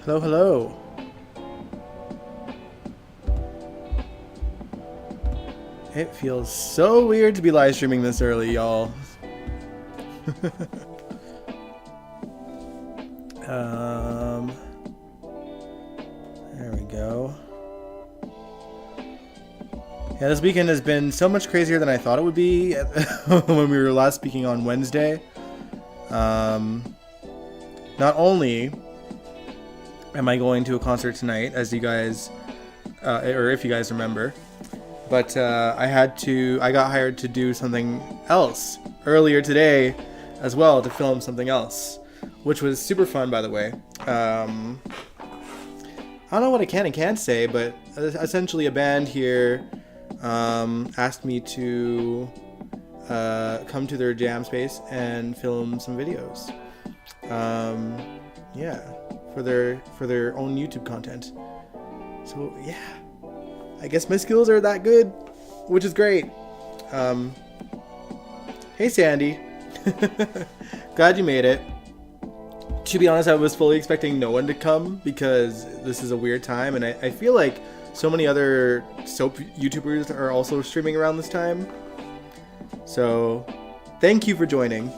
Hello, hello. It feels so weird to be live streaming this early, y'all. There we go. Yeah, this weekend has been so much crazier than I thought it would be when we were last speaking on Wednesday. Not only am I going to a concert tonight, as you guys, or if you guys remember, but I got hired to do something else earlier today as well, to film something else, which was super fun, by the way. I don't know what I can and can't say, but essentially a band here asked me to come to their jam space and film some videos. Yeah, for their own YouTube content. So yeah, I guess my skills are that good, which is great. Hey Sandy, glad you made it. To be honest, I was fully expecting no one to come because this is a weird time, and I feel like so many other soap YouTubers are also streaming around this time. So thank you for joining.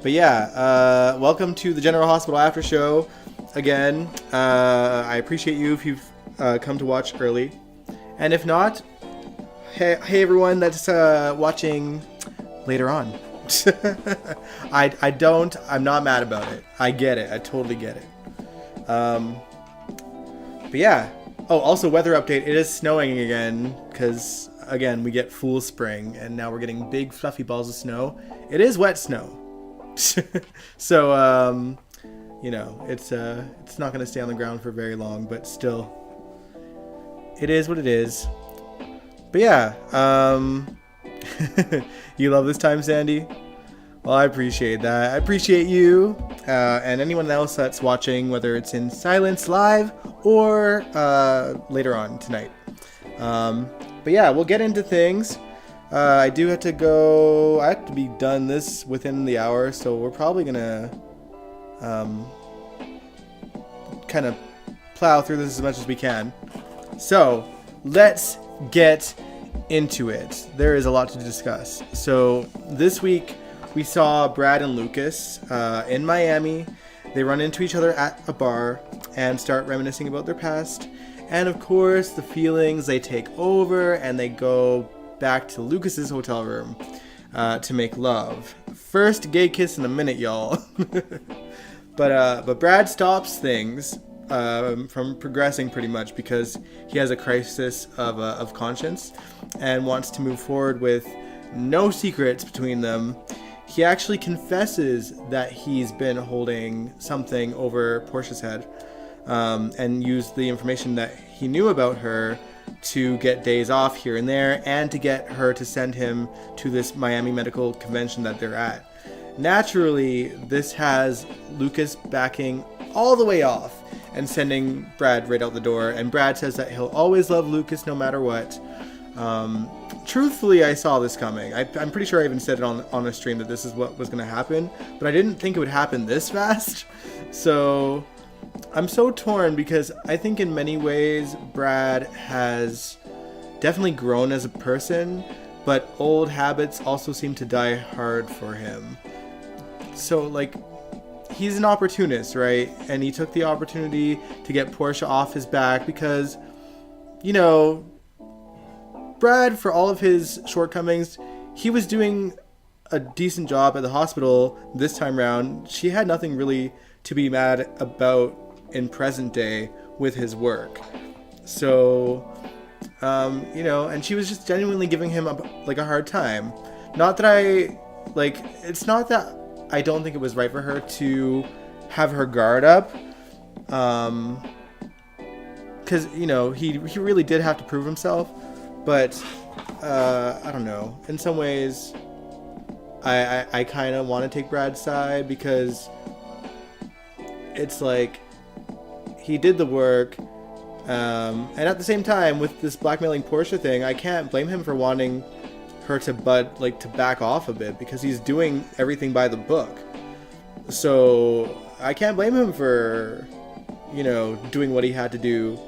But yeah, welcome to the General Hospital After Show again. I appreciate you if you've come to watch early, and if not, hey everyone that's watching later on. I'm not mad about it. I get it. I totally get it. But yeah. Oh, also weather update. It is snowing again because again we get full spring, and now we're getting big fluffy balls of snow. It is wet snow. So you know, it's not going to stay on the ground for very long, but still it is what it is. But yeah, you love this time, Sandy? Well, I appreciate that. I appreciate you, and anyone else that's watching, whether it's in silence live or later on tonight. But yeah, we'll get into things. I do have to go. I have to be done this within the hour, so we're probably gonna kind of plow through this as much as we can. So let's get into it. There is a lot to discuss. So this week we saw Brad and Lucas in Miami. They run into each other at a bar and start reminiscing about their past. And of course, the feelings, they take over and they go back to Lucas's hotel room to make love. First gay kiss in a minute, y'all. But Brad stops things from progressing pretty much because he has a crisis of conscience and wants to move forward with no secrets between them. He actually confesses that he's been holding something over Portia's head, and used the information that he knew about her to get days off here and there, and to get her to send him to this Miami medical convention that they're at. Naturally, this has Lucas backing all the way off and sending Brad right out the door, and Brad says that he'll always love Lucas no matter what. Truthfully, I saw this coming. I'm pretty sure I even said it on a stream that this is what was going to happen, but I didn't think it would happen this fast. So I'm so torn because I think in many ways Brad has definitely grown as a person, but old habits also seem to die hard for him. So like, he's an opportunist, right? And he took the opportunity to get Portia off his back because, you know, Brad, for all of his shortcomings, he was doing a decent job at the hospital this time around. She had nothing really to be mad about in present day with his work. So, you know, and she was just genuinely giving him a hard time. Not that it's not that I don't think it was right for her to have her guard up. Because, you know, he really did have to prove himself. But, I don't know. In some ways, I kind of want to take Brad's side because it's like he did the work. And at the same time, with this blackmailing Portia thing, I can't blame him for wanting her to back off a bit because he's doing everything by the book. So I can't blame him for, doing what he had to do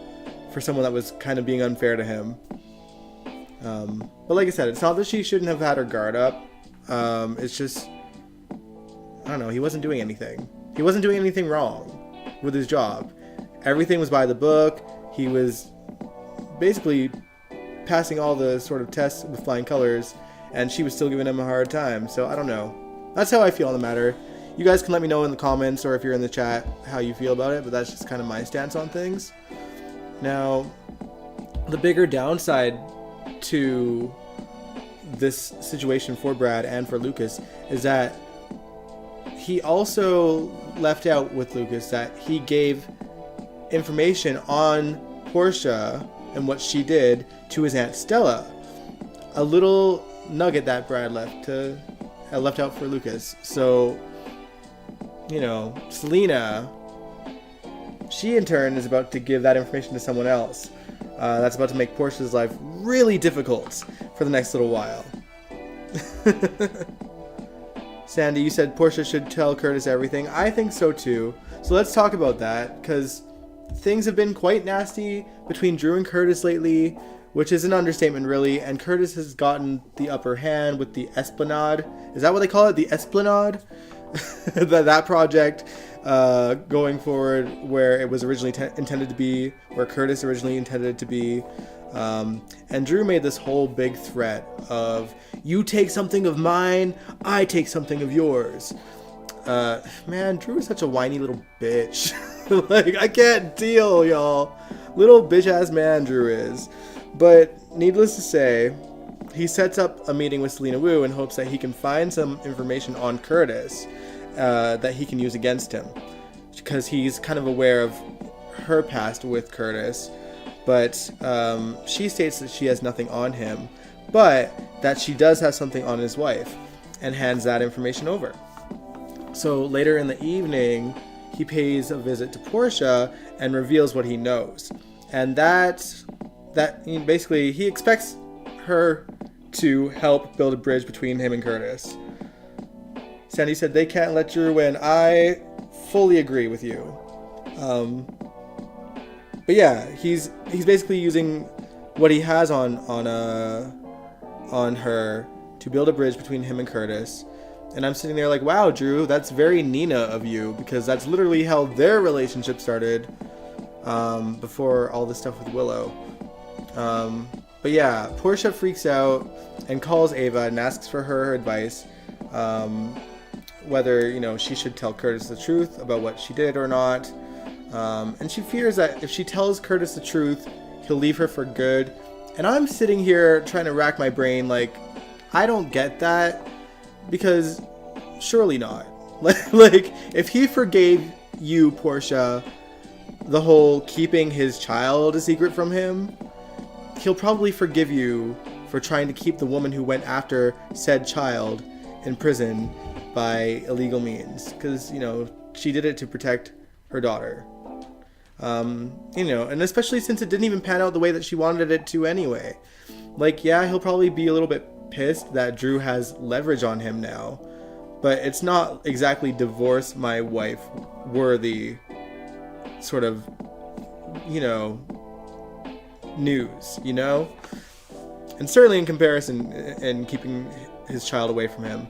for someone that was kind of being unfair to him. But like I said, it's not that she shouldn't have had her guard up. It's just, I don't know, he wasn't doing anything. He wasn't doing anything wrong with his job. Everything was by the book. He was basically passing all the sort of tests with flying colors, and she was still giving him a hard time. So I don't know. That's how I feel on the matter. You guys can let me know in the comments, or if you're in the chat, how you feel about it, but that's just kind of my stance on things. Now, the bigger downside to this situation for Brad and for Lucas is that he also left out with Lucas that he gave information on Portia and what she did to his Aunt Stella. A little nugget that Brad left out for Lucas. So, Selena, she in turn is about to give that information to someone else. That's about to make Portia's life really difficult for the next little while. Sandy, you said Portia should tell Curtis everything. I think so too. So let's talk about that, because things have been quite nasty between Drew and Curtis lately, which is an understatement really, and Curtis has gotten the upper hand with the Esplanade. Is that what they call it? The Esplanade? that project going forward, where it was originally intended to be, where Curtis originally intended it to be. And Drew made this whole big threat of, you take something of mine, I take something of yours. Man, Drew is such a whiny little bitch. Like, I can't deal, y'all. Little bitch-ass man Drew is. But needless to say, he sets up a meeting with Selena Wu in hopes that he can find some information on Curtis that he can use against him, because he's kind of aware of her past with Curtis. But she states that she has nothing on him, but that she does have something on his wife, and hands that information over. So later in the evening, he pays a visit to Portia and reveals what he knows. And that basically, he expects her to help build a bridge between him and Curtis. Sandy said they can't let Drew win. I fully agree with you. But yeah, he's basically using what he has on her to build a bridge between him and Curtis. And I'm sitting there like, wow, Drew, that's very Nina of you, because that's literally how their relationship started before all this stuff with Willow. But yeah, Portia freaks out and calls Ava and asks for her advice, whether, she should tell Curtis the truth about what she did or not. And she fears that if she tells Curtis the truth, he'll leave her for good. And I'm sitting here trying to rack my brain like, I don't get that, because surely not. Like, if he forgave you, Portia, the whole keeping his child a secret from him, he'll probably forgive you for trying to keep the woman who went after said child in prison by illegal means, because, she did it to protect her daughter. And especially since it didn't even pan out the way that she wanted it to anyway. Like, yeah, he'll probably be a little bit pissed that Drew has leverage on him now, but it's not exactly divorce my wife worthy sort of, news, and certainly in comparison in keeping his child away from him.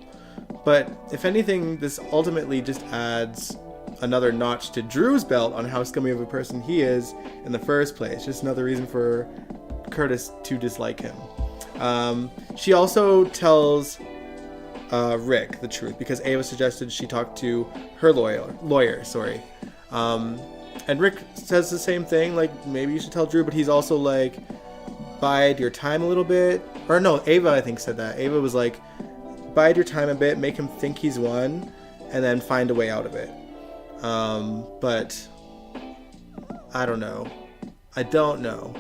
But if anything, this ultimately just adds another notch to Drew's belt on how scummy of a person he is in the first place. Just another reason for Curtis to dislike him. She also tells Rick the truth, because Ava suggested she talk to her lawyer. And Rick says the same thing, like, maybe you should tell Drew, but he's also like, bide your time a little bit. Or no, Ava, I think, said that. Ava was like, bide your time a bit, make him think he's won, and then find a way out of it. But I don't know.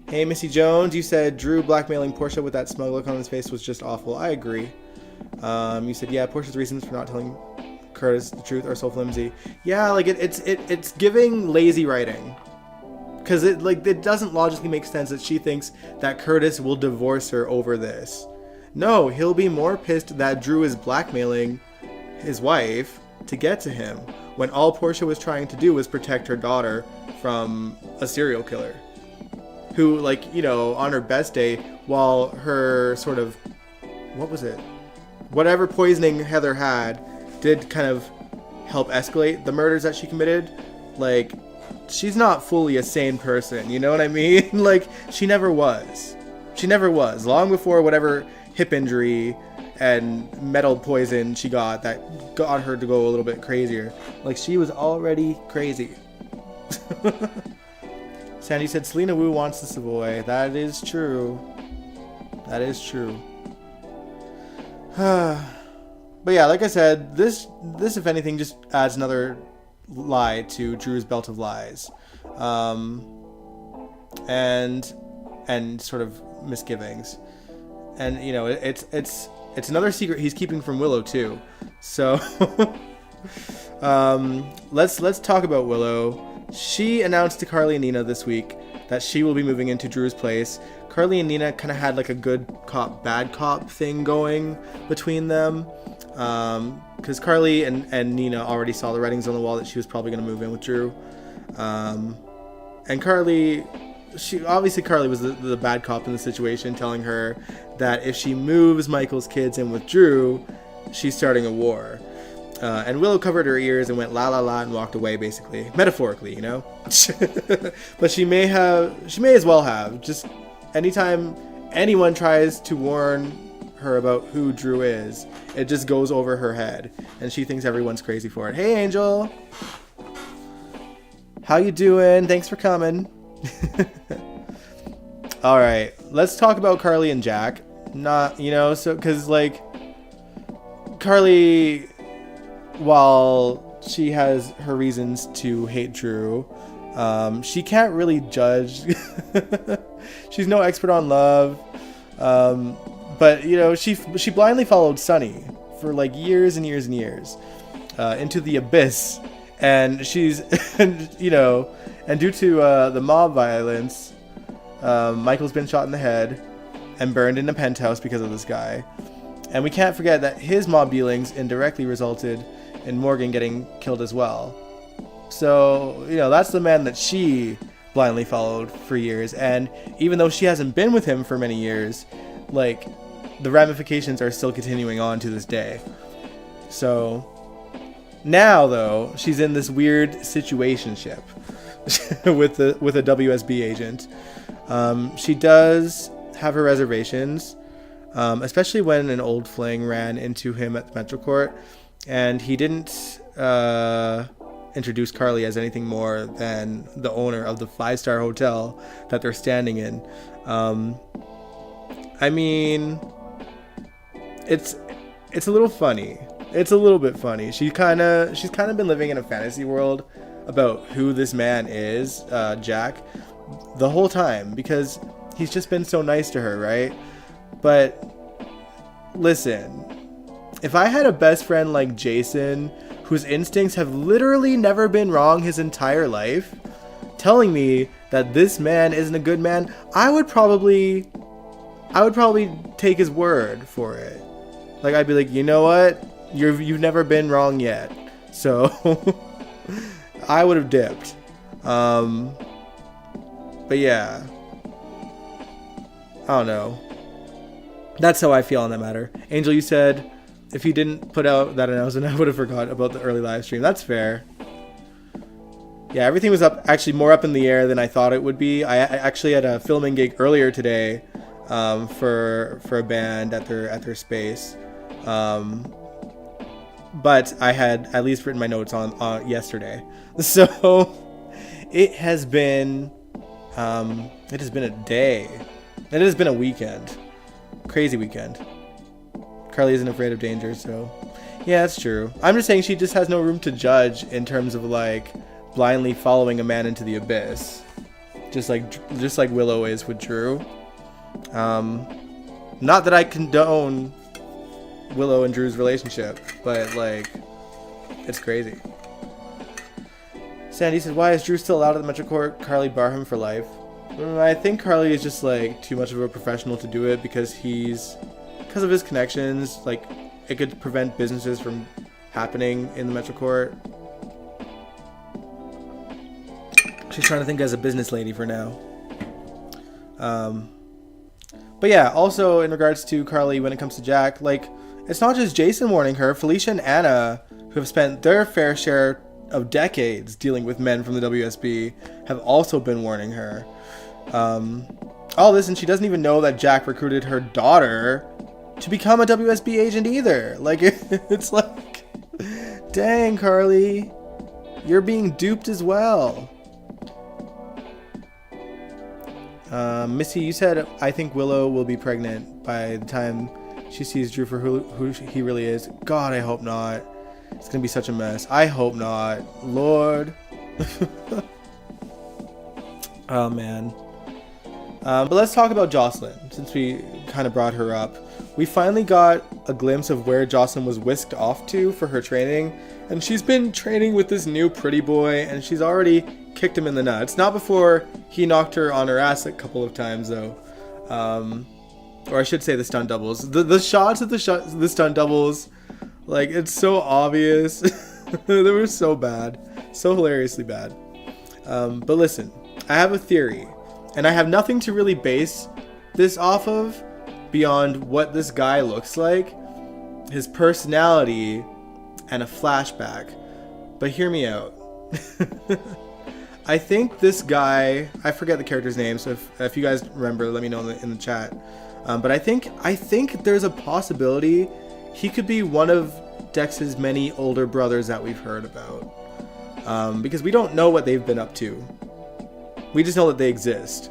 Hey, Missy Jones, you said Drew blackmailing Portia with that smug look on his face was just awful. I agree. You said, yeah, Portia's reasons for not telling Curtis the truth are so flimsy. Yeah, like it's giving lazy writing, because it doesn't logically make sense that she thinks that Curtis will divorce her over this. No, he'll be more pissed that Drew is blackmailing his wife to get to him when all Portia was trying to do was protect her daughter from a serial killer who, like, you know, on her best day, while her sort of, what was it? Whatever poisoning Heather had did kind of help escalate the murders that she committed. Like, she's not fully a sane person, you know what I mean? Like, she never was. She never was. Long before whatever hip injury and metal poison she got that got her to go a little bit crazier. Like, she was already crazy. Sandy said, Selena Wu wants the Savoy. That is true. That is true. But yeah, like I said, this if anything just adds another lie to Drew's belt of lies, and sort of misgivings, and you know it's another secret he's keeping from Willow too. So let's talk about Willow. She announced to Carly and Nina this week that she will be moving into Drew's place. Carly and Nina kind of had like a good cop, bad cop thing going between them. Because Carly and Nina already saw the writings on the wall that she was probably going to move in with Drew. And Carly was the bad cop in the situation, telling her that if she moves Michael's kids in with Drew, she's starting a war. And Willow covered her ears and went la la la and walked away, basically, metaphorically, you know. But she may as well have. Just anytime anyone tries to warn her about who Drew is, it just goes over her head, and she thinks everyone's crazy for it. Hey, Angel, how you doing? Thanks for coming. All right, let's talk about Carly and Jack. Not, you know, so because like Carly, while she has her reasons to hate Drew, she can't really judge. She's no expert on love. But, you know, she blindly followed Sunny for like years and years and years into the abyss. And she's, you know, and due to the mob violence, Michael's been shot in the head and burned in a penthouse because of this guy. And we can't forget that his mob dealings indirectly resulted in Morgan getting killed as well. So, you know, that's the man that she blindly followed for years. And even though she hasn't been with him for many years, like, the ramifications are still continuing on to this day. So now, though, she's in this weird situationship with a WSB agent. She does have her reservations, especially when an old fling ran into him at the Metro Court, and he didn't introduce Carly as anything more than the owner of the 5-star hotel that they're standing in. I mean, it's a little funny. It's a little bit funny. She's kind of been living in a fantasy world about who this man is, Jack, the whole time, because he's just been so nice to her, right? But listen, if I had a best friend like Jason, whose instincts have literally never been wrong his entire life, telling me that this man isn't a good man, I would probably take his word for it. Like, I'd be like, you know what? You've never been wrong yet. So I would have dipped. But yeah, I don't know. That's how I feel on that matter. Angel, you said if you didn't put out that announcement, I would have forgot about the early live stream. That's fair. Yeah, everything was more up in the air than I thought it would be. I actually had a filming gig earlier today for a band at their space. But I had at least written my notes on yesterday. So it has been a day. It has been a weekend. Crazy weekend. Carly isn't afraid of danger, so yeah, that's true. I'm just saying she just has no room to judge in terms of like blindly following a man into the abyss, just like Willow is with Drew. Not that I condone Willow and Drew's relationship, but like, it's crazy. Sandy said, why is Drew still out of the Metro Court? Carly bar him for life. I think Carly is just like too much of a professional to do it because of his connections. Like, it could prevent businesses from happening in the Metro Court. She's trying to think as a business lady for now. But yeah, also in regards to Carly, when it comes to Jack, like, it's not just Jason warning her. Felicia and Anna, who have spent their fair share of decades dealing with men from the WSB, have also been warning her. All this, and she doesn't even know that Jack recruited her daughter to become a WSB agent either. Like, it's like, dang, Carly, you're being duped as well. Missy, you said, I think Willow will be pregnant by the time she sees Drew for who he really is. God, I hope not. It's gonna be such a mess. I hope not. Lord. Oh, man. But let's talk about Jocelyn, since we kind of brought her up. We finally got a glimpse of where Jocelyn was whisked off to for her training, and she's been training with this new pretty boy, and she's already kicked him in the nuts. Not before he knocked her on her ass a couple of times, though. Or I should say the stunt doubles. The shots of the stunt doubles, like, it's so obvious. They were so bad. So hilariously bad. But listen, I have a theory. And I have nothing to really base this off of beyond what this guy looks like, his personality, and a flashback. But hear me out. I think this guy, I forget the character's name, so if you guys remember, let me know in the chat. But I think there's a possibility he could be one of Dex's many older brothers that we've heard about. Because we don't know what they've been up to. We just know that they exist.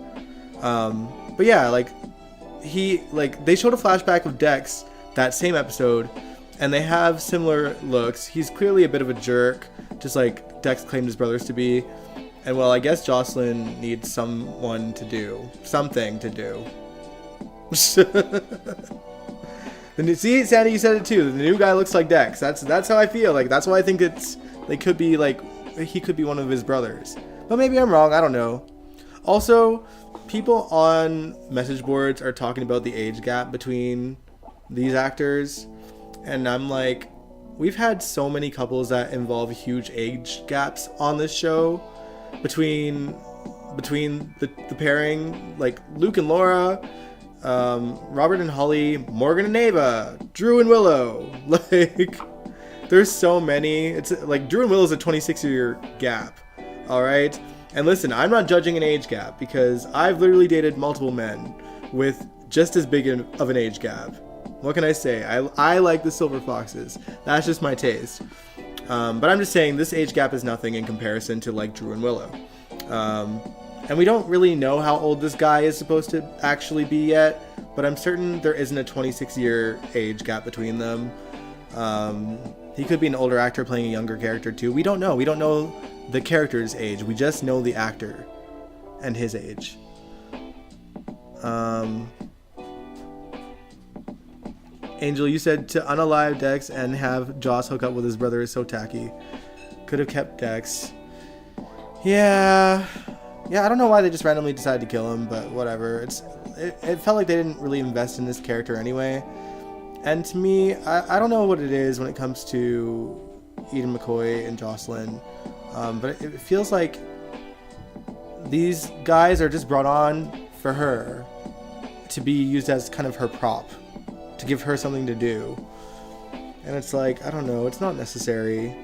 But yeah, they showed a flashback of Dex that same episode, and they have similar looks. He's clearly a bit of a jerk, just like Dex claimed his brothers to be. And well, I guess Jocelyn needs something to do. And see, Sandy, you said it too. The new guy looks like Dex. That's how I feel. Like, that's why I think he could be one of his brothers. But maybe I'm wrong. I don't know. Also, people on message boards are talking about the age gap between these actors, and I'm like, we've had so many couples that involve huge age gaps on this show between the pairing, like Luke and Laura, Robert and Holly, Morgan and Ava, Drew and Willow. Like, there's so many. It's like Drew and Willow's a 26-year gap. All right. And listen, I'm not judging an age gap because I've literally dated multiple men with just as big of an age gap. What can I say? I like the silver foxes. That's just my taste. But I'm just saying this age gap is nothing in comparison to like Drew and Willow. And we don't really know how old this guy is supposed to actually be yet, but I'm certain there isn't a 26-year age gap between them. He could be an older actor playing a younger character too. We don't know. We don't know the character's age. We just know the actor and his age. Angel, you said to unalive Dex and have Joss hook up with his brother is so tacky. Could have kept Dex. Yeah, I don't know why they just randomly decided to kill him, but whatever. It felt like they didn't really invest in this character anyway. And to me, I don't know what it is when it comes to Eden McCoy and Jocelyn. But it feels like these guys are just brought on for her to be used as kind of her prop, to give her something to do. And it's like, I don't know, it's not necessary.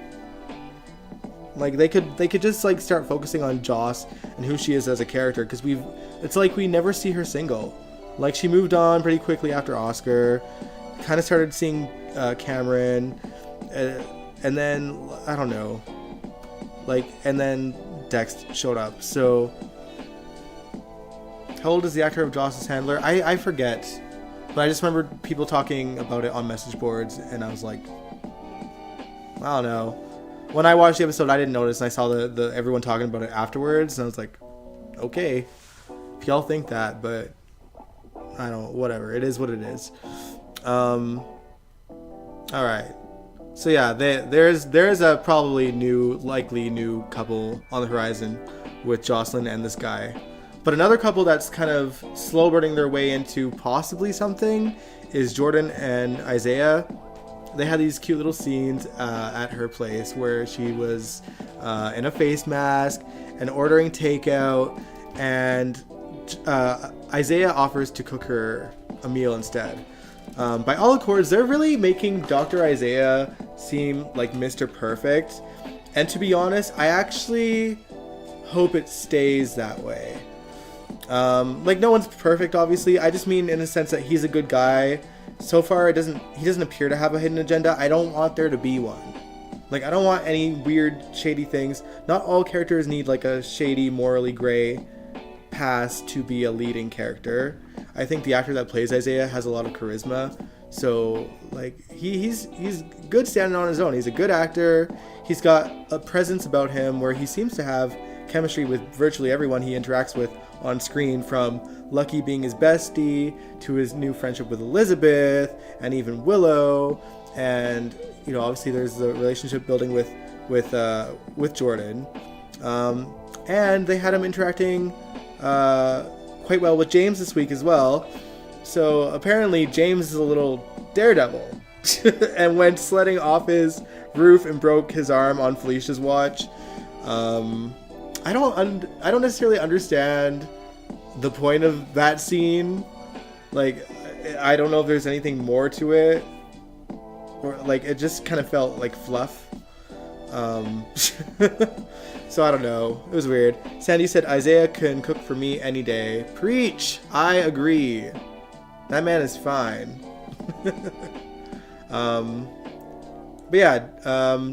Like, they could just like start focusing on Joss and who she is as a character, because it's like we never see her single. Like, she moved on pretty quickly after Oscar, kind of started seeing Cameron, and then I don't know. And then Dex showed up. So, how old is the actor of Joss's handler? I forget. But I just remember people talking about it on message boards, and I was like, I don't know. When I watched the episode, I didn't notice, and I saw the everyone talking about it afterwards, and I was like, okay, if y'all think that, but I don't, whatever. It is what it is. All right. So yeah, there's a probably likely new couple on the horizon with Jocelyn and this guy. But another couple that's kind of slow burning their way into possibly something is Jordan and Isaiah. they had these cute little scenes at her place where she was in a face mask and ordering takeout, and Isaiah offers to cook her a meal instead. By all accords, they're really making Dr. Isaiah seem like Mr. Perfect. And to be honest, I actually hope it stays that way. Like, no one's perfect, obviously. I just mean in a sense that he's a good guy. So far, he doesn't appear to have a hidden agenda. I don't want there to be one. Like, I don't want any weird, shady things. Not all characters need, like, a shady, morally gray past to be a leading character. I think the actor that plays Isaiah has a lot of charisma. So, like, he's good standing on his own. He's a good actor. He's got a presence about him where he seems to have chemistry with virtually everyone he interacts with on screen, from Lucky being his bestie to his new friendship with Elizabeth and even Willow. And, you know, obviously there's the relationship building with Jordan. And they had him interacting quite well with James this week as well. So apparently James is a little daredevil and went sledding off his roof and broke his arm on Felicia's watch. I don't necessarily understand the point of that scene. Like, I don't know if there's anything more to it, or like it just kind of felt like fluff. So I don't know. It was weird. Sandy said Isaiah can cook for me any day. Preach. I agree. That man is fine. But yeah,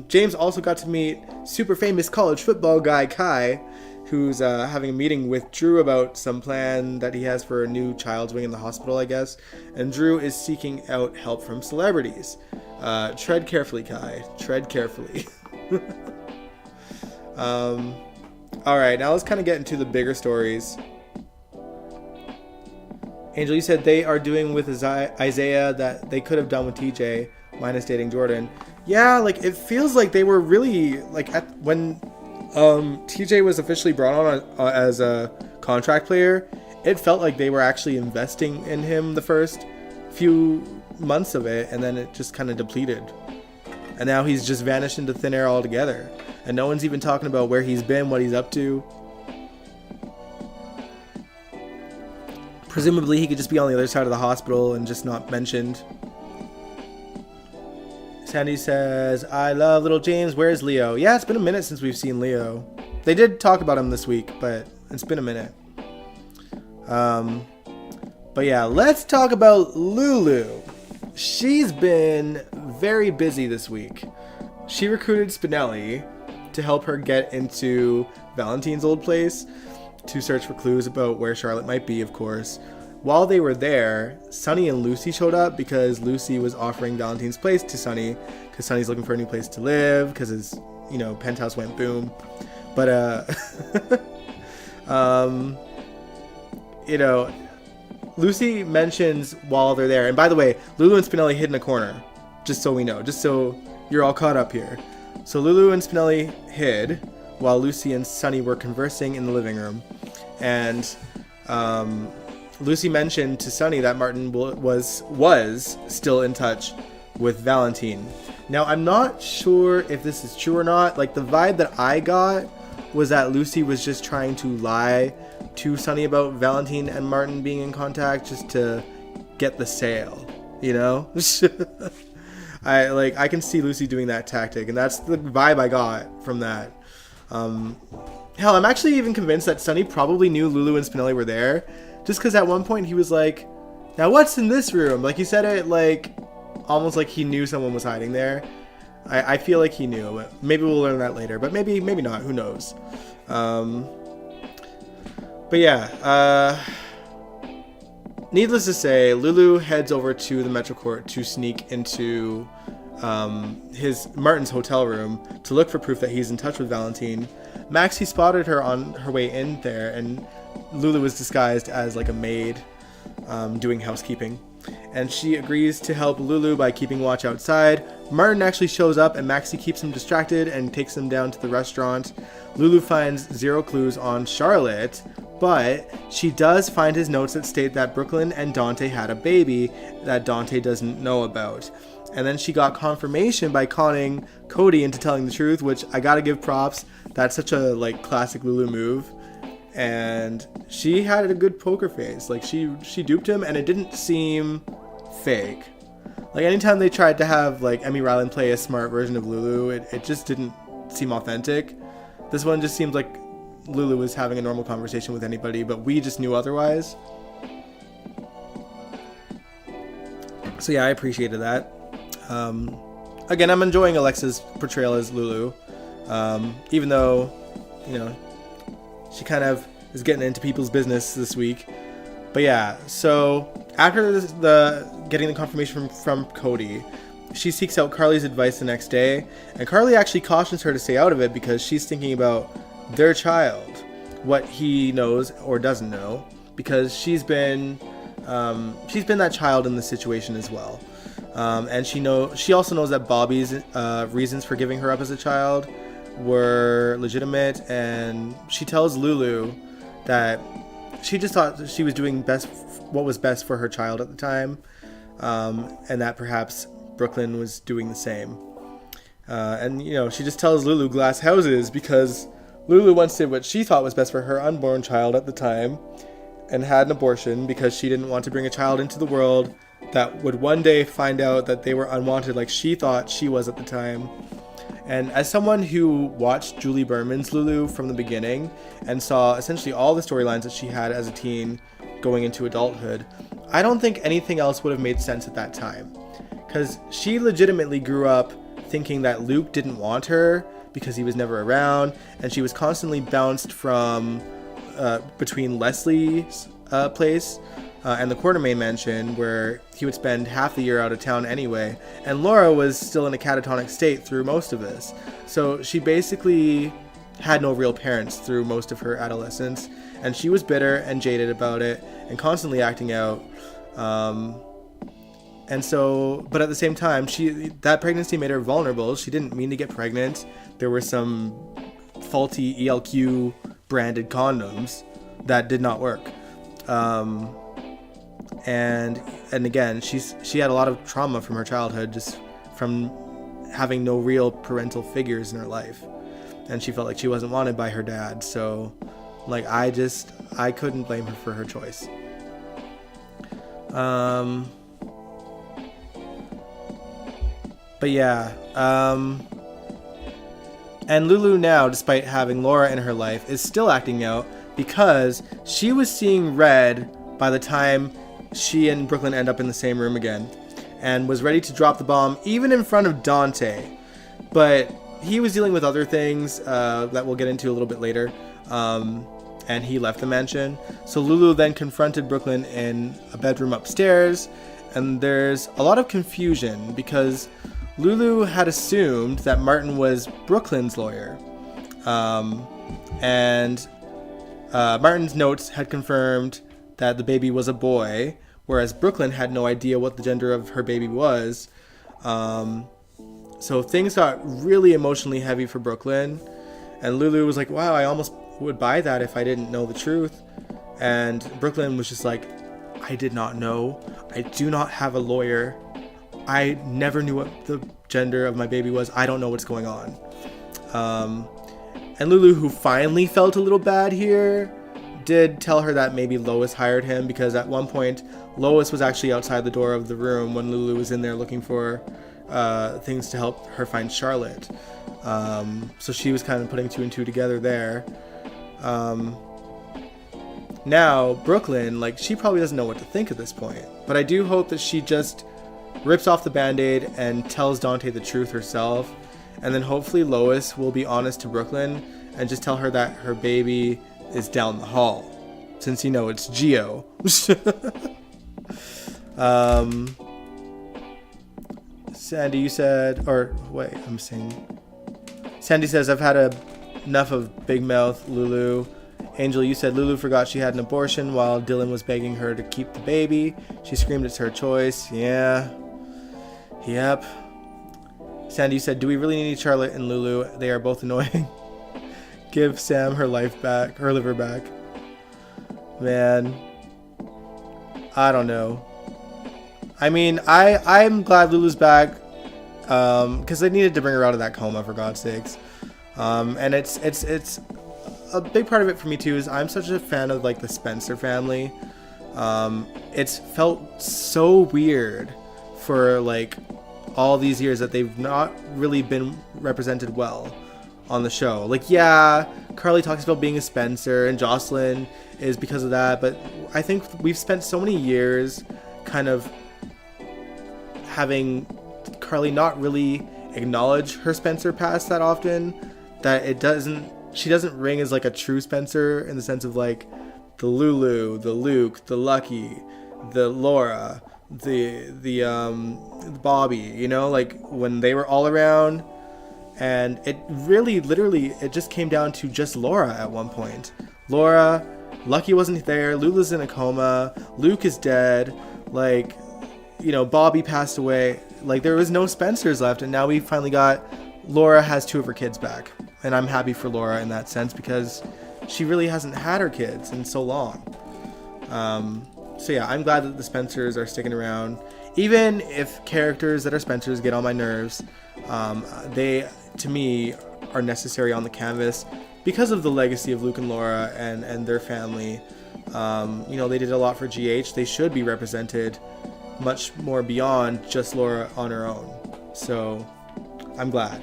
James also got to meet super famous college football guy Kai, who's having a meeting with Drew about some plan that he has for a new child's wing in the hospital, I guess. And Drew is seeking out help from celebrities. Tread carefully, Kai. Tread carefully. Alright, now let's kind of get into the bigger stories. Angel, you said they are doing with Isaiah that they could have done with TJ, minus dating Jordan. Yeah, like, it feels like they were really, like, when TJ was officially brought on as a contract player, it felt like they were actually investing in him the first few months of it, and then it just kind of depleted. And now he's just vanished into thin air altogether. And no one's even talking about where he's been, what he's up to. Presumably he could just be on the other side of the hospital and just not mentioned. Sandy says, I love little James. Where's Leo? Yeah, it's been a minute since we've seen Leo. They did talk about him this week, but it's been a minute. But yeah, let's talk about Lulu. She's been very busy this week. She recruited Spinelli to help her get into Valentine's old place to search for clues about where Charlotte might be, of course. While they were there, Sunny and Lucy showed up because Lucy was offering Valentine's place to Sunny because Sunny's looking for a new place to live because his, penthouse went boom. But, Lucy mentions while they're there, and by the way, Lulu and Spinelli hid in a corner, just so we know, just so you're all caught up here. So Lulu and Spinelli hid while Lucy and Sunny were conversing in the living room. And Lucy mentioned to Sunny that Martin was still in touch with Valentine. Now, I'm not sure if this is true or not. Like, the vibe that I got was that Lucy was just trying to lie to Sunny about Valentine and Martin being in contact just to get the sale, I can see Lucy doing that tactic, and that's the vibe I got from that. Hell, I'm actually even convinced that Sunny probably knew Lulu and Spinelli were there, just because at one point he was like, now what's in this room? Like, he said it like almost like he knew someone was hiding there. I feel like he knew. Maybe we'll learn that later, but maybe not. Who knows? But yeah, needless to say, Lulu heads over to the Metro Court to sneak into Martin's hotel room to look for proof that he's in touch with Valentine. Maxie spotted her on her way in there, and Lulu was disguised as like a maid doing housekeeping. And she agrees to help Lulu by keeping watch outside. Martin actually shows up, and Maxie keeps him distracted and takes him down to the restaurant. Lulu finds 0 clues on Charlotte, but she does find his notes that state that Brooklyn and Dante had a baby that Dante doesn't know about. And then she got confirmation by conning Cody into telling the truth, which I gotta give props. That's such a like classic Lulu move. And she had a good poker face. Like she duped him, and it didn't seem fake. Like anytime they tried to have like Emmy Ryland play a smart version of Lulu, it just didn't seem authentic. This one just seemed like Lulu was having a normal conversation with anybody, but we just knew otherwise. So yeah, I appreciated that. Again, I'm enjoying Alexa's portrayal as Lulu, even though, you know, she kind of is getting into people's business this week. But yeah, so after getting the confirmation from Cody, she seeks out Carly's advice the next day, and Carly actually cautions her to stay out of it because she's thinking about their child, what he knows or doesn't know, because she's been that child in the situation as well. And she also knows that Bobby's reasons for giving her up as a child were legitimate, and she tells Lulu that she just thought that she was doing what was best for her child at the time, and that perhaps Brooklyn was doing the same. And you know, she just tells Lulu glass houses because Lulu once did what she thought was best for her unborn child at the time, and had an abortion because she didn't want to bring a child into the world that would one day find out that they were unwanted like she thought she was at the time. And as someone who watched Julie Berman's Lulu from the beginning and saw essentially all the storylines that she had as a teen going into adulthood, I don't think anything else would have made sense at that time. Because she legitimately grew up thinking that Luke didn't want her because he was never around, and she was constantly bounced from between Leslie's place and the Quartermain mansion, where he would spend half the year out of town anyway, and Laura was still in a catatonic state through most of this. So she basically had no real parents through most of her adolescence, and she was bitter and jaded about it and constantly acting out. And so, but at the same time, that pregnancy made her vulnerable. She didn't mean to get pregnant. There were some faulty ELQ branded condoms that did not work. And again, she had a lot of trauma from her childhood, just from having no real parental figures in her life, and she felt like she wasn't wanted by her dad. So, like, I couldn't blame her for her choice. But yeah, and Lulu now, despite having Laura in her life, is still acting out because she was seeing red by the time she and Brooklyn end up in the same room again, and was ready to drop the bomb even in front of Dante. But he was dealing with other things that we'll get into a little bit later, and he left the mansion. So Lulu then confronted Brooklyn in a bedroom upstairs, and there's a lot of confusion because Lulu had assumed that Martin was Brooklyn's lawyer, and Martin's notes had confirmed that the baby was a boy, whereas Brooklyn had no idea what the gender of her baby was. So things got really emotionally heavy for Brooklyn, and Lulu was like, wow, I almost would buy that if I didn't know the truth. And Brooklyn was just like, I did not know. I do not have a lawyer. I never knew what the gender of my baby was. I don't know what's going on. And Lulu, who finally felt a little bad here, did tell her that maybe Lois hired him, because at one point Lois was actually outside the door of the room when Lulu was in there looking for things to help her find Charlotte. So she was kind of putting two and two together there. Now Brooklyn, like, she probably doesn't know what to think at this point, but I do hope that she just rips off the band-aid and tells Dante the truth herself, and then hopefully Lois will be honest to Brooklyn and just tell her that her baby is down the hall, since you know it's Geo. Sandy, you said, or wait, I'm saying, Sandy says, I've had enough of big mouth Lulu. Angel, you said Lulu forgot she had an abortion while Dylan was begging her to keep the baby. She screamed it's her choice. Yeah. Yep. Sandy, you said, do we really need Charlotte and Lulu? They are both annoying. Give Sam her life back, her liver back. Man, I don't know. I mean, I'm glad Lulu's back, because they needed to bring her out of that coma, for God's sakes. And it's a big part of it for me too is I'm such a fan of like the Spencer family. It's felt so weird for like all these years that they've not really been represented well on the show. Like, yeah, Carly talks about being a Spencer and Jocelyn is because of that, but I think we've spent so many years kind of having Carly not really acknowledge her Spencer past that often, that she doesn't ring as like a true Spencer in the sense of like the Lulu, the Luke, the Lucky, the Laura, the Bobby, you know, like when they were all around. And it really, literally, it just came down to just Laura at one point. Laura, Lucky wasn't there, Lulu's in a coma, Luke is dead, like, you know, Bobby passed away. Like, there was no Spencers left, and now we finally got, Laura has 2 of her kids back. And I'm happy for Laura in that sense, because she really hasn't had her kids in so long. So yeah, I'm glad that the Spencers are sticking around. Even if characters that are Spencers get on my nerves, they, to me, are necessary on the canvas because of the legacy of Luke and Laura and their family. You know, they did a lot for GH. They should be represented much more beyond just Laura on her own. So I'm glad.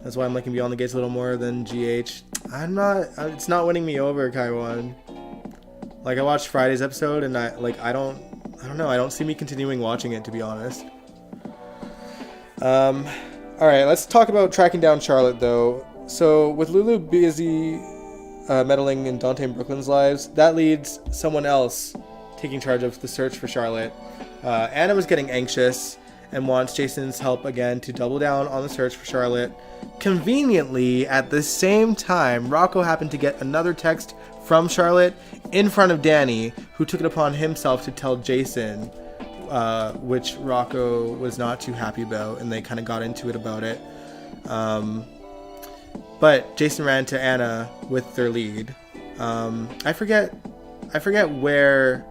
That's why I'm liking Beyond the Gates a little more than GH. It's not winning me over, Kaiwan. Like, I watched Friday's episode and I don't know, I don't see me continuing watching it, to be honest. Alright, let's talk about tracking down Charlotte, though. So, with Lulu busy meddling in Dante and Brooklyn's lives, that leads someone else taking charge of the search for Charlotte. Anna was getting anxious and wants Jason's help again to double down on the search for Charlotte. Conveniently, at the same time, Rocco happened to get another text from Charlotte in front of Danny, who took it upon himself to tell Jason, which Rocco was not too happy about, and they kind of got into it about it. But Jason ran to Anna with their lead. I forget where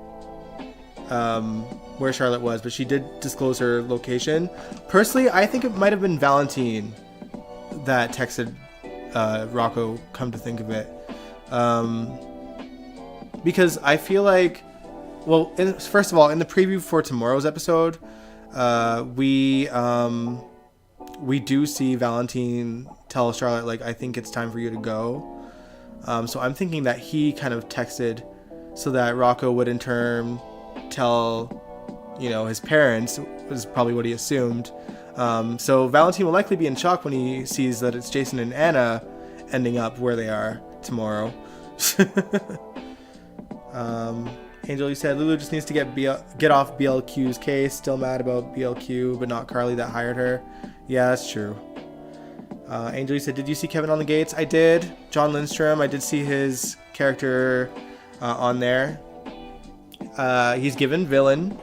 Charlotte was, but she did disclose her location. Personally, I think it might have been Valentine that texted Rocco, come to think of it. Because I feel like, well, first of all, in the preview for tomorrow's episode, we do see Valentine tell Charlotte, like, I think it's time for you to go. So I'm thinking that he kind of texted so that Rocco would in turn tell, you know, his parents, was probably what he assumed. So Valentine will likely be in shock when he sees that it's Jason and Anna ending up where they are tomorrow. Angel, you said Lulu just needs to get off BLQ's case. Still mad about BLQ, but not Carly that hired her. Yeah, that's true. Angel, you said, did you see Kevin on the Gates? I did. John Lindstrom, I did see his character on there. He's given villain.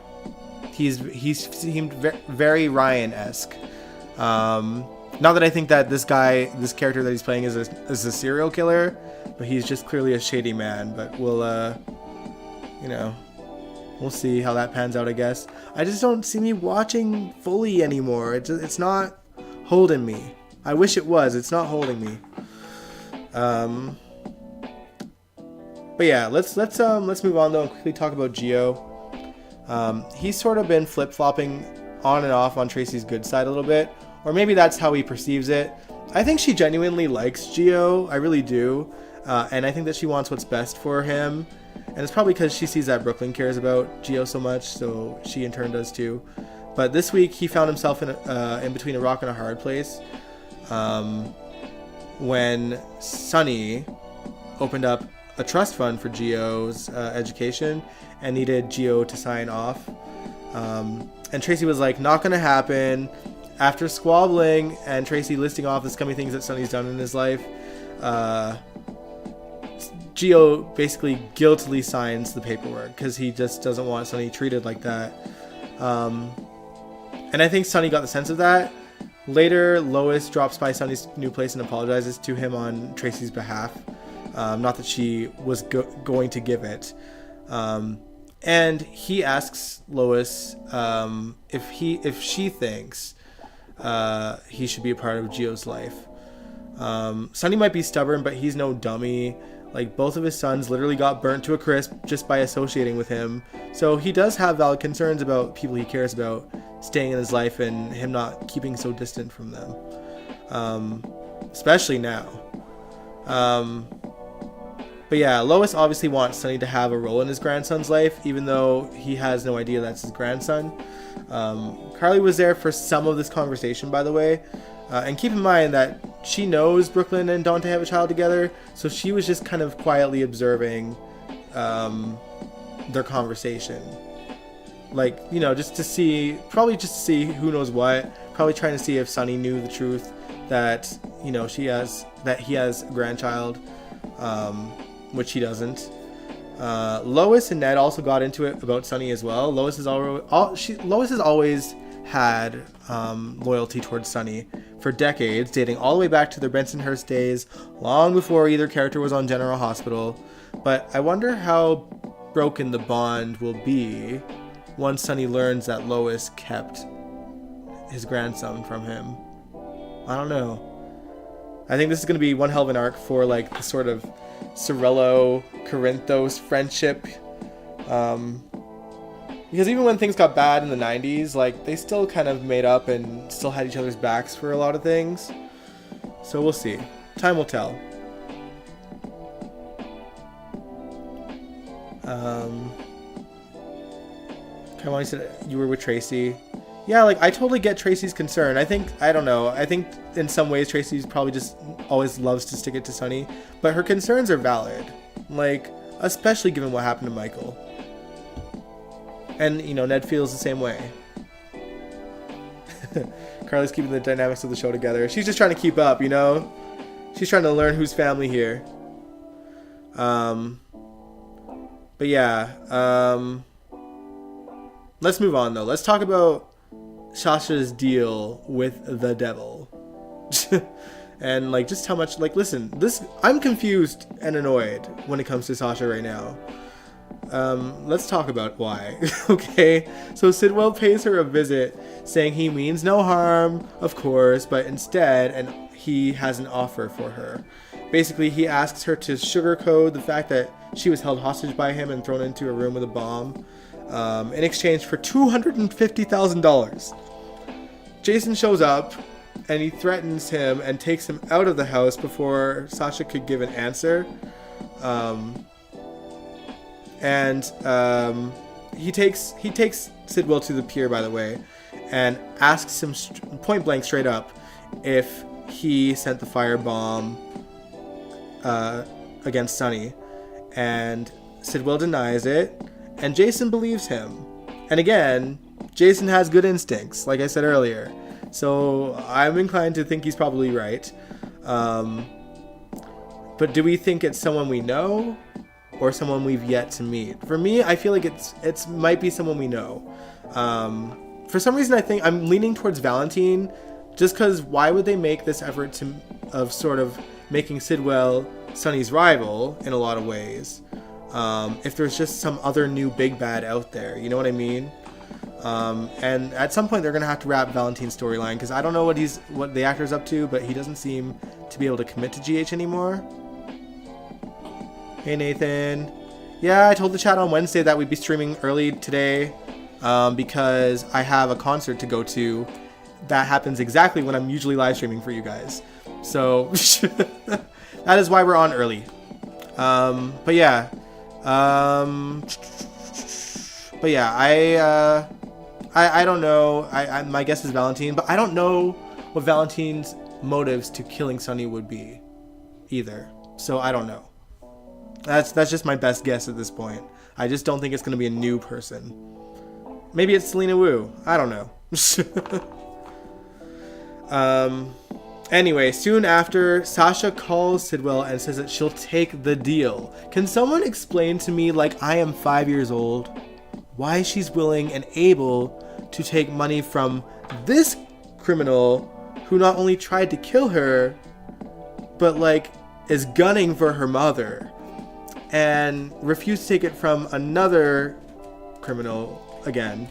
He's seemed very Ryan-esque. Not that I think that this character that he's playing is a serial killer, but he's just clearly a shady man. But we'll see how that pans out, I guess. I just don't see me watching fully anymore. It's not holding me. I wish it was. It's not holding me. But yeah, let's move on though and quickly talk about Gio. He's sort of been flip-flopping on and off on Tracy's good side a little bit, or maybe that's how he perceives it. I think she genuinely likes Gio. I really do. And I think that she wants what's best for him. And it's probably because she sees that Brooklyn cares about Gio so much, so she in turn does too. But this week he found himself in between a rock and a hard place when Sunny opened up a trust fund for Gio's education and needed Gio to sign off. And Tracy was like, not gonna happen. After squabbling and Tracy listing off the scummy things that Sunny's done in his life, Gio basically guiltily signs the paperwork because he just doesn't want Sunny treated like that. And I think Sunny got the sense of that. Later, Lois drops by Sunny's new place and apologizes to him on Tracy's behalf. Not that she was going to give it. And he asks Lois if she thinks he should be a part of Gio's life. Sonny might be stubborn, but he's no dummy. Like, both of his sons literally got burnt to a crisp just by associating with him. So he does have valid concerns about people he cares about staying in his life and him not keeping so distant from them. Especially now. But yeah, Lois obviously wants Sonny to have a role in his grandson's life, even though he has no idea that's his grandson. Carly was there for some of this conversation, by the way. And keep in mind that she knows Brooklyn and Dante have a child together, so she was just kind of quietly observing their conversation. Like, you know, just to see who knows what. Probably trying to see if Sonny knew the truth that, you know, he has a grandchild, which he doesn't. Lois and Ned also got into it about Sonny as well. Lois has always had loyalty towards Sonny for decades, dating all the way back to their Bensonhurst days, long before either character was on General Hospital. But I wonder how broken the bond will be once Sonny learns that Lois kept his grandson from him. I don't know. I think this is going to be one hell of an arc for, like, the sort of Sorello-Corinthos friendship. Because even when things got bad in the 90s, like, they still kind of made up and still had each other's backs for a lot of things. So we'll see. Time will tell. Kamani said you were with Tracy. Yeah, like, I totally get Tracy's concern. I think in some ways Tracy's probably just always loves to stick it to Sonny. But her concerns are valid. Like, especially given what happened to Michael. And, you know, Ned feels the same way. Carly's keeping the dynamics of the show together. She's just trying to keep up, you know? She's trying to learn who's family here. But yeah. Let's move on, though. Let's talk about Sasha's deal with the devil. And, like, just how much... Like, listen. I'm confused and annoyed when it comes to Sasha right now. Let's talk about why. Okay, so Sidwell pays her a visit, saying he means no harm, of course, but instead, and he has an offer for her. Basically, he asks her to sugarcoat the fact that she was held hostage by him and thrown into a room with a bomb, in exchange for $250,000. Jason shows up, and he threatens him and takes him out of the house before Sasha could give an answer. And he takes Sidwell to the pier, by the way, and asks him point blank, straight up, if he sent the firebomb against Sonny. And Sidwell denies it, and Jason believes him. And again, Jason has good instincts, like I said earlier. So I'm inclined to think he's probably right. But do we think it's someone we know? Or someone we've yet to meet? For me, I feel like it's might be someone we know. For some reason, I think I'm leaning towards Valentine, just because why would they make this effort of sort of making Sidwell Sonny's rival in a lot of ways? If there's just some other new big bad out there, you know what I mean? And at some point, they're gonna have to wrap Valentine's storyline, because I don't know what the actor's up to, but he doesn't seem to be able to commit to GH anymore. Hey Nathan. Yeah, I told the chat on Wednesday that we'd be streaming early today because I have a concert to go to that happens exactly when I'm usually live streaming for you guys. So that is why we're on early. But yeah, I don't know. My guess is Valentine, but I don't know what Valentine's motives to killing Sonny would be either. So I don't know. That's just my best guess at this point. I just don't think it's going to be a new person. Maybe it's Selena Wu. I don't know. Anyway, soon after, Sasha calls Sidwell and says that she'll take the deal. Can someone explain to me, like I am 5 years old, why she's willing and able to take money from this criminal who not only tried to kill her, but like is gunning for her mother and refused to take it from another criminal again,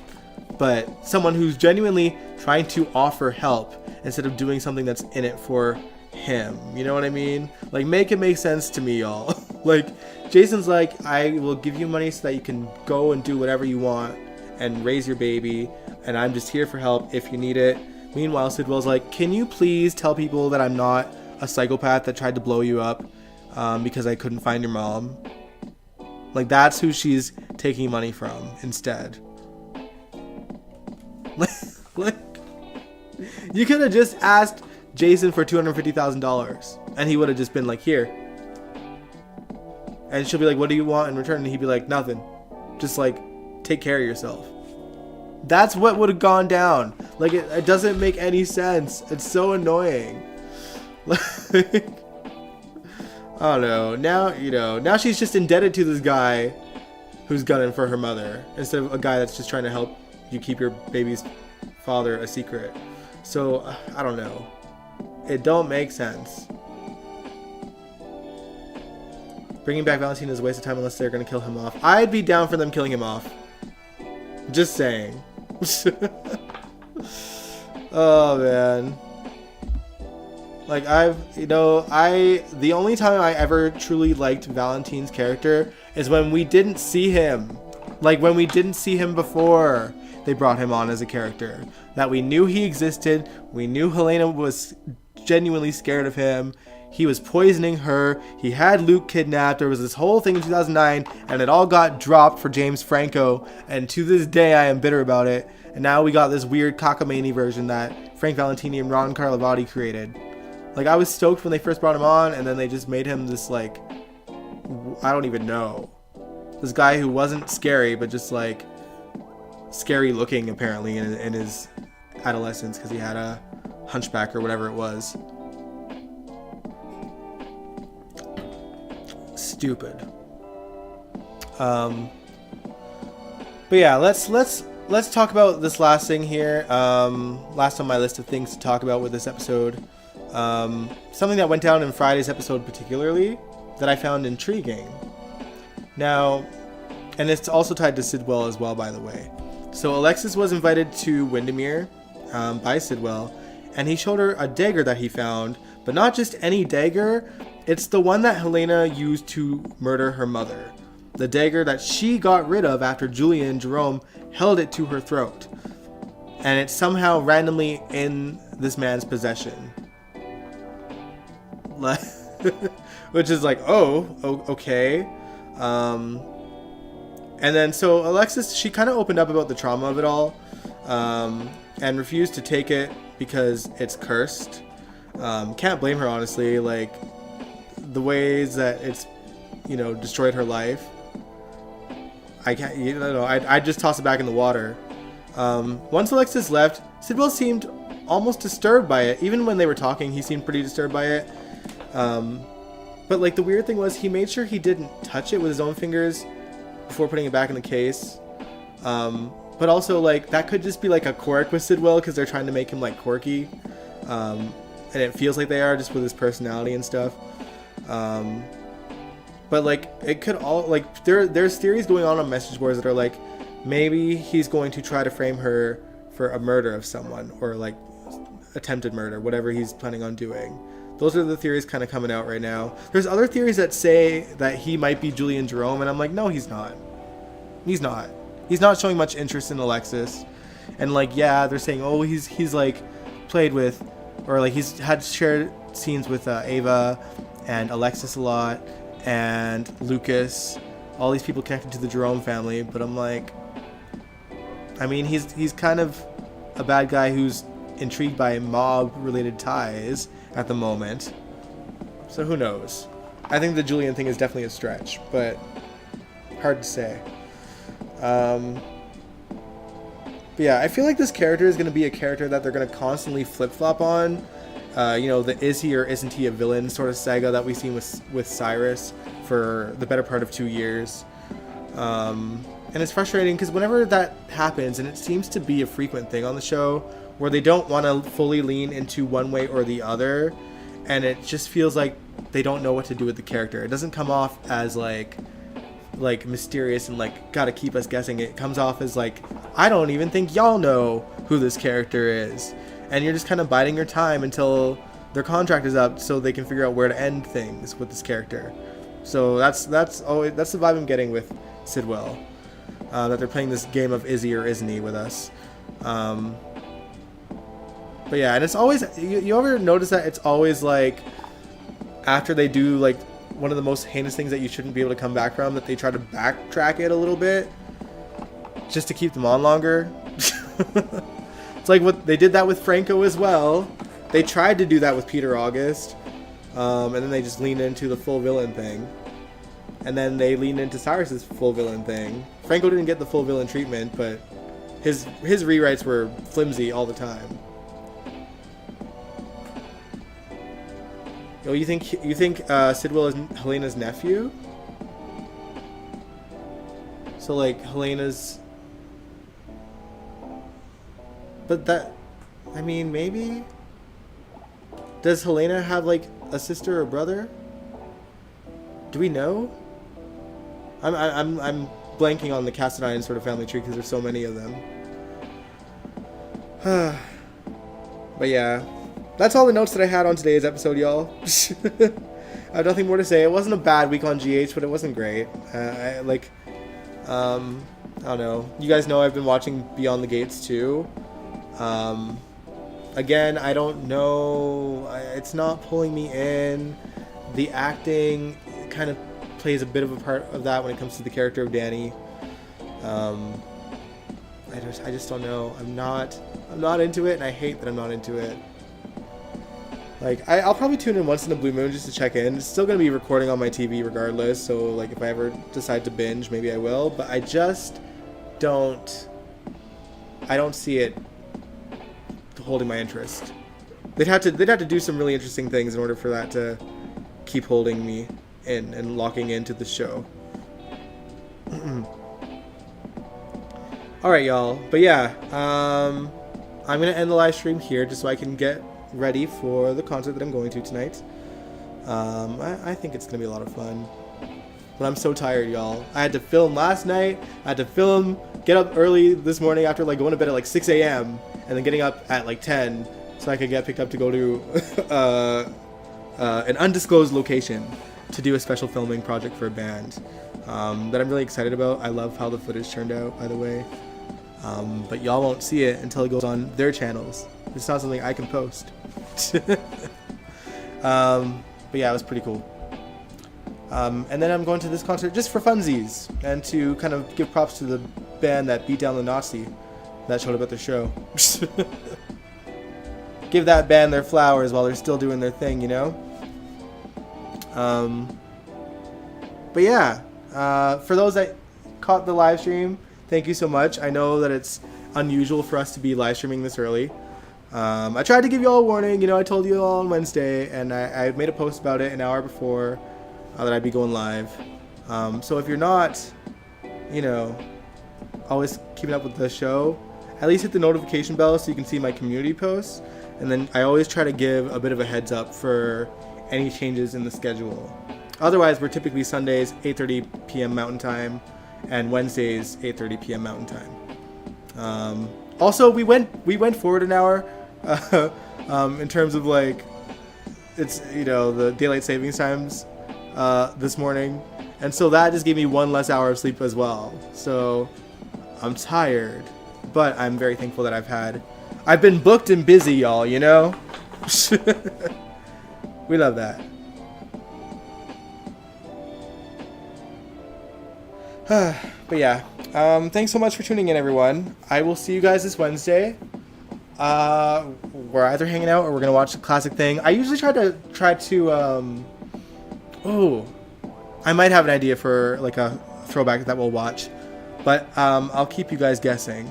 but someone who's genuinely trying to offer help instead of doing something that's in it for him. You know what I mean? Like, make it make sense to me, y'all. Like, Jason's like, I will give you money so that you can go and do whatever you want and raise your baby, and I'm just here for help if you need it. Meanwhile, Sidwell's like, can you please tell people that I'm not a psychopath that tried to blow you up because I couldn't find your mom? Like, that's who she's taking money from instead. Like, you could have just asked Jason for $250,000 and he would have just been like, here. And she'll be like, what do you want in return? And he'd be like, nothing. Just like, take care of yourself. That's what would have gone down. Like, it doesn't make any sense. It's so annoying. Like, I don't know. Now, you know, now she's just indebted to this guy who's gunning for her mother instead of a guy that's just trying to help you keep your baby's father a secret. So, I don't know. It don't make sense. Bringing back Valentine is a waste of time unless they're going to kill him off. I'd be down for them killing him off. Just saying. Oh, man. Like, the only time I ever truly liked Valentine's character is when we didn't see him. Like, when we didn't see him before they brought him on as a character. That we knew he existed. We knew Helena was genuinely scared of him. He was poisoning her. He had Luke kidnapped. There was this whole thing in 2009, and it all got dropped for James Franco. And to this day, I am bitter about it. And now we got this weird cockamamie version that Frank Valentini and Ron Carlivati created. Like, I was stoked when they first brought him on, and then they just made him this, like, I don't even know. This guy who wasn't scary, but just, like, scary looking, apparently, in his adolescence, because he had a hunchback or whatever it was. Stupid. But yeah, let's talk about this last thing here. Last on my list of things to talk about with this episode. Something that went down in Friday's episode particularly that I found intriguing. Now, and it's also tied to Sidwell as well, by the way. So Alexis was invited to Windermere by Sidwell, and he showed her a dagger that he found, but not just any dagger. It's the one that Helena used to murder her mother. The dagger that she got rid of after Julian Jerome held it to her throat. And it's somehow randomly in this man's possession. Which is like, okay. And then so Alexis, she kind of opened up about the trauma of it all. And refused to take it because it's cursed. Can't blame her, honestly. Like, the ways that it's, destroyed her life. I can't, I'd just toss it back in the water. Once Alexis left, Sidwell seemed almost disturbed by it. Even when they were talking, he seemed pretty disturbed by it. But like, the weird thing was he made sure he didn't touch it with his own fingers before putting it back in the case. But also, like, that could just be like a quirk with Sidwell because they're trying to make him like quirky. And it feels like they are just with his personality and stuff. But like, it could all, like, there's theories going on message boards that are like, maybe he's going to try to frame her for a murder of someone, or like attempted murder, whatever he's planning on doing. Those are the theories kind of coming out right now. There's other theories that say that he might be Julian Jerome, and I'm like, no, he's not. He's not. He's not showing much interest in Alexis. And like, yeah, they're saying, oh, he's like played with, or like he's had shared scenes with Ava and Alexis a lot, and Lucas, all these people connected to the Jerome family. But I'm like, I mean, he's kind of a bad guy who's intrigued by mob-related ties at the moment. So who knows? I think the Julian thing is definitely a stretch, but hard to say. But yeah, I feel like this character is going to be a character that they're going to constantly flip-flop on. The is he or isn't he a villain sort of saga that we've seen with Cyrus for the better part of 2 years. And it's frustrating because whenever that happens, and it seems to be a frequent thing on the show, where they don't want to fully lean into one way or the other, and it just feels like they don't know what to do with the character. It doesn't come off as like mysterious and like gotta keep us guessing. It comes off as like, I don't even think y'all know who this character is, and you're just kind of biding your time until their contract is up so they can figure out where to end things with this character. So that's the vibe I'm getting with Sidwell, that they're playing this game of is he or isn't he with us. But yeah, and it's always, you ever notice that it's always like after they do like one of the most heinous things that you shouldn't be able to come back from, that they try to backtrack it a little bit just to keep them on longer. It's like what they did that with Franco as well. They tried to do that with Peter August, and then they just leaned into the full villain thing, and then they leaned into Cyrus's full villain thing. Franco didn't get the full villain treatment, but his rewrites were flimsy all the time. Oh, you think Sidwell is Helena's nephew? So like Helena's, but that, I mean, maybe. Does Helena have like a sister or brother? Do we know? I'm blanking on the Cassadine sort of family tree because there's so many of them. But yeah, that's all the notes that I had on today's episode, y'all. I have nothing more to say. It wasn't a bad week on GH, but it wasn't great. I don't know. You guys know I've been watching Beyond the Gates too. Again, I don't know. It's not pulling me in. The acting kind of plays a bit of a part of that when it comes to the character of Danny. I just don't know. I'm not into it, and I hate that I'm not into it. Like, I'll probably tune in once in a blue moon just to check in. It's still going to be recording on my TV regardless, so like if I ever decide to binge, maybe I will, but I just don't see it holding my interest. They'd have to do some really interesting things in order for that to keep holding me in and locking into the show. Alright, y'all. But yeah, I'm going to end the live stream here just so I can get ready for the concert that I'm going to tonight. I think it's going to be a lot of fun. But I'm so tired, y'all. I had to film last night. I had to get up early this morning after like going to bed at like 6 a.m. and then getting up at like 10 so I could get picked up to go to an undisclosed location to do a special filming project for a band that I'm really excited about. I love how the footage turned out, by the way. But y'all won't see it until it goes on their channels. It's not something I can post. But yeah, it was pretty cool. And then I'm going to this concert just for funsies and to kind of give props to the band that beat down the Nazi that showed up at their show. Give that band their flowers while they're still doing their thing, you know? But yeah, for those that caught the live stream, thank you so much. I know that it's unusual for us to be live streaming this early. I tried to give you all a warning. You know, I told you all on Wednesday, and I made a post about it an hour before that I'd be going live. So if you're not, you know, always keeping up with the show, at least hit the notification bell so you can see my community posts. And then I always try to give a bit of a heads up for any changes in the schedule. Otherwise, we're typically Sundays 8:30 p.m. Mountain Time and Wednesdays 8:30 p.m. Mountain Time. Also, we went forward an hour in terms of like, it's, you know, the daylight savings times this morning, and so that just gave me one less hour of sleep as well. So I'm tired, but I'm very thankful that I've been booked and busy, y'all, you know? We love that. But yeah, thanks so much for tuning in, everyone. I will see you guys this Wednesday. We're either hanging out or we're gonna watch the classic thing. I usually try to I might have an idea for like a throwback that we'll watch, but I'll keep you guys guessing.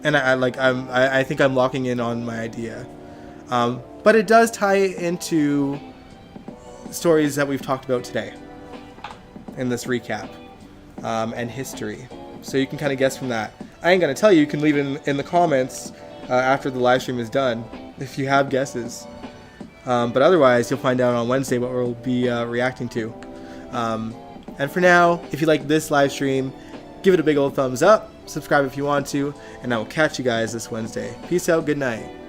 And I think I'm locking in on my idea. But it does tie into stories that we've talked about today in this recap, and history. So you can kind of guess from that. I ain't gonna tell you. You can leave it in the comments after the live stream is done if you have guesses. But otherwise, you'll find out on Wednesday what we'll be reacting to. And for now, if you like this live stream, give it a big old thumbs up, subscribe if you want to, and I will catch you guys this Wednesday. Peace out, good night.